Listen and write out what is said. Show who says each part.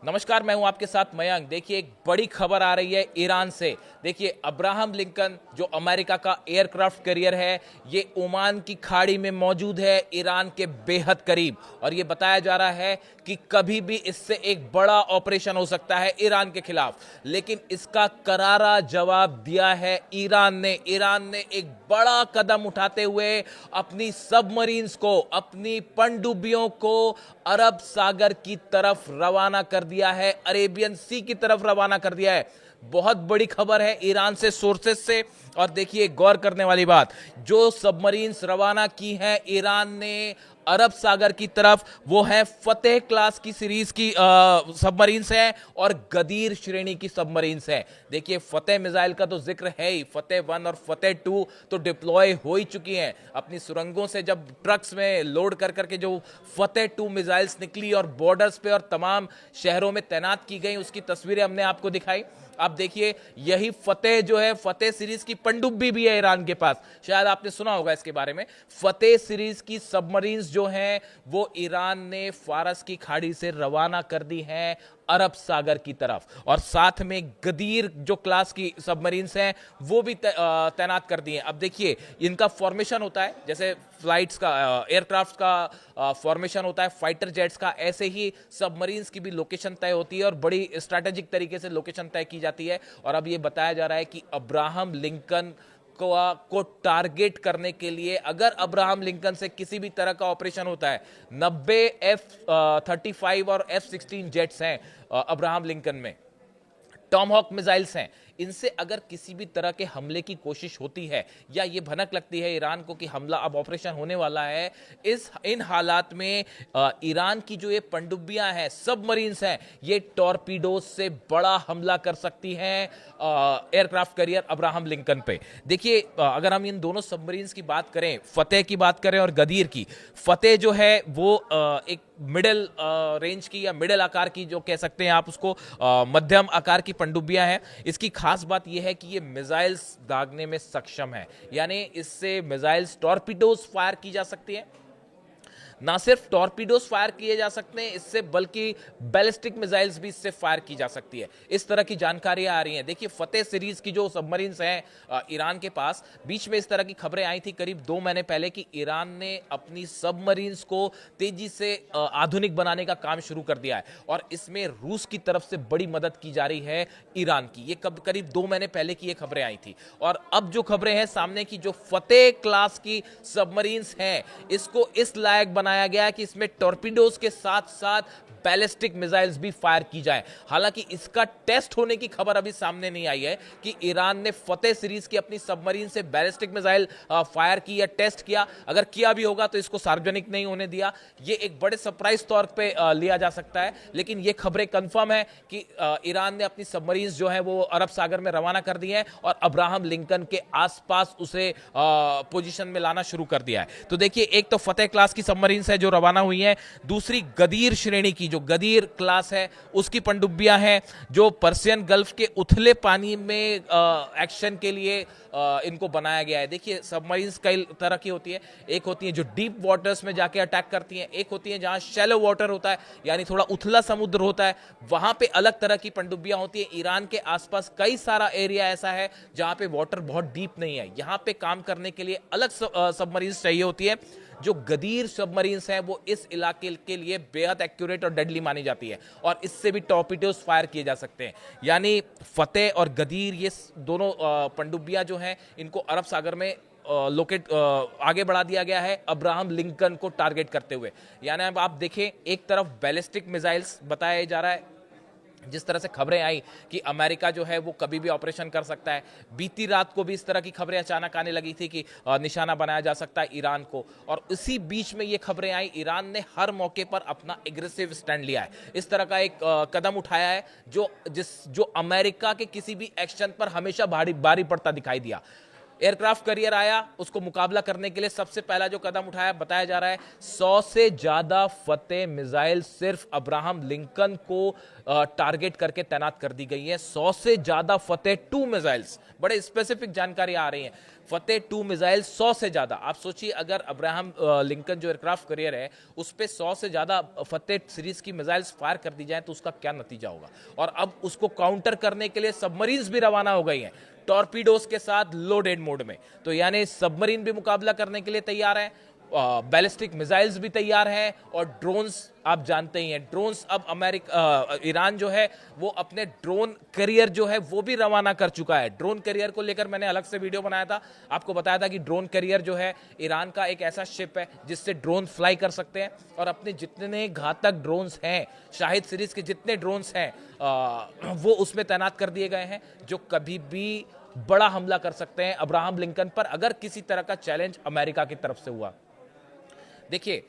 Speaker 1: नमस्कार, मैं हूं आपके साथ मयंक। देखिए, एक बड़ी खबर आ रही है ईरान से। देखिए, अब्राहम लिंकन जो अमेरिका का एयरक्राफ्ट कैरियर है, ये ओमान की खाड़ी में मौजूद है, ईरान के बेहद करीब। और ये बताया जा रहा है कि कभी भी इससे एक बड़ा ऑपरेशन हो सकता है ईरान के खिलाफ। लेकिन इसका करारा जवाब दिया है ईरान ने एक बड़ा कदम उठाते हुए अपनी सबमरीन्स को, अपनी पनडुब्बियों को अरब सागर की तरफ रवाना कर दिया है, अरेबियन सी की तरफ रवाना कर दिया है। बहुत बड़ी खबर है ईरान से, सोर्सेस से। और देखिए, गौर करने वाली बात, जो सबमरीन्स रवाना की हैं ईरान ने अरब सागर की तरफ, वो है फतेह क्लास की सीरीज की सबमरीन्स हैं और गदीर श्रेणी की सबमरीन्स हैं। देखिए, फतेह मिसाइल का तो जिक्र है ही, फतेह 1 और फतेह 2 तो डिप्लॉय हो ही चुकी हैं। अपनी सुरंगों से जब ट्रक्स में लोड कर करके जो फतेह 2 मिसाइल्स निकली और बॉर्डर्स पे और तमाम शहरों में तैनात की गई, उसकी तस्वीरें हमने आपको दिखाई। आप देखिए, यही फतेह जो है, फतेह सीरीज की पनडुब्बी भी है ईरान के पास। शायद आपने सुना होगा इसके बारे में। फतेह सीरीज की सबमरीन्स जो हैं, वो ईरान ने फारस की खाड़ी से रवाना कर दी हैं अरब सागर की तरफ। और साथ में गदीर जो क्लास की सबमरीन्स हैं, वो भी तैनात कर दी हैं। अब देखिए, इनका फॉर्मेशन होता है जैसे फ्लाइट्स का, एयरक्राफ्ट का फॉर्मेशन होता है फाइटर जेट्स का, ऐसे ही सबमरीन्स की भी लोकेशन तय होती है और बड़ी स्ट्रैटेजिक तरीके से लोकेशन तय की जाती है। और अब ये बताया जा रहा है कि अब्राहम लिंकन को टारगेट करने के लिए, अगर अब्राहम लिंकन से किसी भी तरह का ऑपरेशन होता है, 90 F-35 और F-16 जेट्स हैं अब्राहम लिंकन में, टॉमहॉक मिसाइल्स हैं, इनसे अगर किसी भी तरह के हमले की कोशिश होती है या ये भनक लगती है ईरान को कि हमला, अब ऑपरेशन होने वाला है, इन हालात में ईरान की जो ये पनडुब्बियां हैं, सबमरीन्स हैं, ये टॉर्पीडोज से बड़ा हमला कर सकती हैं एयरक्राफ्ट कैरियर अब्राहम लिंकन पे। देखिए, अगर हम इन दोनों सबमरीन्स की बात करें, फतेह की बात करें और गदीर की, फतेह जो है वो एक मिडिल रेंज की या मिडिल आकार की, जो कह सकते हैं आप उसको, मध्यम आकार की पनडुब्बियां हैं। इसकी खास बात यह है कि ये मिसाइल्स दागने में सक्षम है, यानी इससे मिसाइल्स, टॉर्पीडोज फायर की जा सकती है। ना सिर्फ टॉर्पीडोज फायर किए जा सकते हैं इससे, बल्कि बैलिस्टिक मिसाइल्स भी इससे फायर की जा सकती है। इस तरह की जानकारियां आ रही हैं। देखिए, फतेह सीरीज की जो सबमरीन्स हैं ईरान के पास, बीच में इस तरह की खबरें आई थी करीब 2 महीने पहले कि ईरान ने अपनी सबमरीन्स को तेजी से आधुनिक बनाने का काम शुरू कर दिया है और इसमें रूस की तरफ से बड़ी मदद की जा रही है ईरान की। ये करीब 2 महीने पहले की ये खबरें आई थी। और अब जो खबरें हैं सामने की, जो फतेह क्लास की सबमरीन्स हैं, इसको इस लायक बनाया गया है कि इसमें टॉर्पीडोज के साथ साथ बैलिस्टिक मिसाइल्स भी फायर की जाए। हालांकि इसका टेस्ट होने की खबर अभी सामने नहीं आई है कि ईरान ने फतेह सीरीज की अपनी सबमरीन से बैलिस्टिक मिसाइल फायर की या टेस्ट किया। अगर किया भी होगा तो इसको सार्वजनिक नहीं होने दिया। ये एक बड़े सरप्राइज तौर पे लिया जा सकता है, लेकिन ये खबरें कंफर्म है कि ईरान ने अपनी सबमरीन जो है वो अरब सागर में रवाना कर दी है और अब्राहम लिंकन के आसपास उसे पोजीशन में लाना शुरू कर दिया है। तो देखिए, एक तो फतेह क्लास की सबमरीन है जो रवाना हुई है, दूसरी गदीर श्रेणी की, जो गदीर क्लास है, उसकी पनडुब्बियां हैं जो पर्शियन गल्फ के उथले पानी में एक्शन के लिए इनको बनाया गया है। देखिए, सबमरीन्स कई तरह की होती है। एक होती है जो डीप वाटर्स में जाके अटैक करती हैं, एक होती है जहां शैलो वाटर होता है, यानी थोड़ा उथला समुद्र होता है, वहां पे अलग तरह की पनडुब्बियां होती है। ईरान के आसपास कई सारा एरिया ऐसा है जहां पे वाटर बहुत डीप नहीं है, यहां पे काम करने के लिए अलग सबमरीन्स चाहिए होती है। जो गदीर सबमरीन्स हैं वो इस इलाके के लिए बेहद एक्यूरेट और डेडली मानी जाती है और इससे भी टॉर्पीडोज फायर किए जा सकते हैं। यानी फतेह और गदीर, ये दोनों पनडुब्बियां जो हैं, इनको अरब सागर में आगे बढ़ा दिया गया है अब्राहम लिंकन को टारगेट करते हुए। यानी अब आप देखें, एक तरफ बैलिस्टिक मिसाइल्स बताया जा रहा है, जिस तरह से खबरें आई कि अमेरिका जो है वो कभी भी ऑपरेशन कर सकता है। बीती रात को भी इस तरह की खबरें अचानक आने लगी थी कि निशाना बनाया जा सकता है ईरान को, और इसी बीच में ये खबरें आई, ईरान ने हर मौके पर अपना एग्रेसिव स्टैंड लिया है, इस तरह का एक कदम उठाया है जो अमेरिका के किसी भी एक्शन पर हमेशा भारी पड़ता दिखाई दिया। एयरक्राफ्ट कैरियर आया, उसको मुकाबला करने के लिए सबसे पहला जो कदम उठाया, बताया जा रहा है 100 से ज्यादा फतेह मिसाइल सिर्फ अब्राहम लिंकन को टारगेट करके तैनात कर दी गई है। 100 से ज्यादा फतेह 2 मिसाइल्स, बड़े स्पेसिफिक जानकारी आ रही है। फतेह 2 मिसाइल 100 से ज़्यादा, आप सोचिए अगर अब्राहम लिंकन जो एयरक्राफ्ट कैरियर है उस पर 100 से ज़्यादा फतेह सीरीज की मिसाइल्स फायर कर दी जाए तो उसका क्या नतीजा होगा। और अब उसको काउंटर करने के लिए सबमरीन्स भी रवाना हो गई हैं टॉर्पीडोज के साथ लोडेड मोड में। तो यानी सबमरीन भी मुकाबला करने के लिए तैयार है, बैलिस्टिक मिसाइल्स भी तैयार हैं, और ड्रोन्स आप जानते ही हैं, ड्रोन्स अब ईरान जो है वो अपने ड्रोन करियर जो है वो भी रवाना कर चुका है। ड्रोन करियर को लेकर मैंने अलग से वीडियो बनाया था, आपको बताया था कि ड्रोन करियर जो है ईरान का एक ऐसा शिप है जिससे ड्रोन फ्लाई कर सकते हैं, और अपने जितने घातक ड्रोन्स हैं, शाहिद सीरीज के जितने ड्रोन्स हैं वो उसमें तैनात कर दिए गए हैं, जो कभी भी बड़ा हमला कर सकते हैं अब्राहम लिंकन पर अगर किसी तरह का चैलेंज अमेरिका की तरफ से हुआ। देखिए,